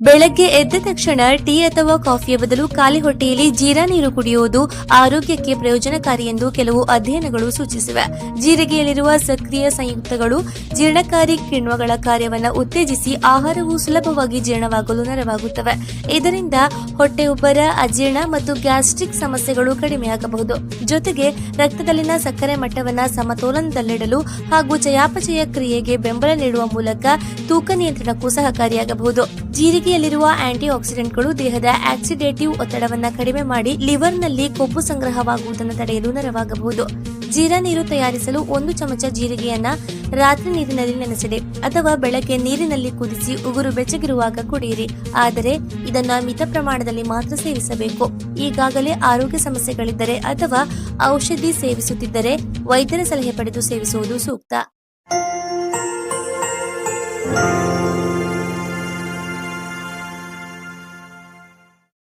ಬೆಳಗ್ಗೆ ಎದ್ದ ತಕ್ಷಣ ಟೀ ಅಥವಾ ಕಾಫಿಯ ಬದಲು ಖಾಲಿ ಹೊಟ್ಟೆಯಲ್ಲಿ ಜೀರಾ ನೀರು ಕುಡಿಯುವುದು ಆರೋಗ್ಯಕ್ಕೆ ಪ್ರಯೋಜನಕಾರಿ ಎಂದು ಕೆಲವು ಅಧ್ಯಯನಗಳು ಸೂಚಿಸಿವೆ. ಜೀರಿಗೆಯಲ್ಲಿರುವ ಸಕ್ರಿಯ ಸಂಯುಕ್ತಗಳು ಜೀರ್ಣಕಾರಿ ಕಿಣ್ವಗಳ ಕಾರ್ಯವನ್ನು ಉತ್ತೇಜಿಸಿ ಆಹಾರವು ಸುಲಭವಾಗಿ ಜೀರ್ಣವಾಗಲು ನೆರವಾಗುತ್ತವೆ. ಇದರಿಂದ ಹೊಟ್ಟೆಯುಬ್ಬರ, ಅಜೀರ್ಣ ಮತ್ತು ಗ್ಯಾಸ್ಟ್ರಿಕ್ ಸಮಸ್ಯೆಗಳು ಕಡಿಮೆಯಾಗಬಹುದು. ಜೊತೆಗೆ ರಕ್ತದಲ್ಲಿನ ಸಕ್ಕರೆ ಮಟ್ಟವನ್ನು ಸಮತೋಲನದಲ್ಲಿಡಲು ಹಾಗೂ ಚಯಾಪಚಯ ಕ್ರಿಯೆಗೆ ಬೆಂಬಲ ನೀಡುವ ಮೂಲಕ ತೂಕ ನಿಯಂತ್ರಣಕ್ಕೂ ಸಹಕಾರಿಯಾಗಬಹುದು. ಜೀರಿಗೆಯಲ್ಲಿರುವ ಆಂಟಿ ಆಕ್ಸಿಡೆಂಟ್ಗಳು ದೇಹದ ಆಕ್ಸಿಡೇಟಿವ್ ಒತ್ತಡವನ್ನು ಕಡಿಮೆ ಮಾಡಿ ಲಿವರ್ನಲ್ಲಿ ಕೊಬ್ಬು ಸಂಗ್ರಹವಾಗುವುದನ್ನು ತಡೆಯಲು ನೆರವಾಗಬಹುದು. ಜೀರಾ ನೀರು ತಯಾರಿಸಲು 1 ಚಮಚ ಜೀರಿಗೆಯನ್ನ ರಾತ್ರಿ ನೀರಿನಲ್ಲಿ ನೆನೆಸಿಡಿ ಅಥವಾ ಬೆಳಗ್ಗೆ ನೀರಿನಲ್ಲಿ ಕುದಿಸಿ ಉಗುರು ಬೆಚ್ಚಗಿರುವಾಗ ಕುಡಿಯಿರಿ. ಆದರೆ ಇದನ್ನು ಮಿತ ಪ್ರಮಾಣದಲ್ಲಿ ಮಾತ್ರ ಸೇವಿಸಬೇಕು. ಈಗಾಗಲೇ ಆರೋಗ್ಯ ಸಮಸ್ಯೆಗಳಿದ್ದರೆ ಅಥವಾ ಔಷಧಿ ಸೇವಿಸುತ್ತಿದ್ದರೆ ವೈದ್ಯರ ಸಲಹೆ ಪಡೆದು ಸೇವಿಸುವುದು ಸೂಕ್ತ.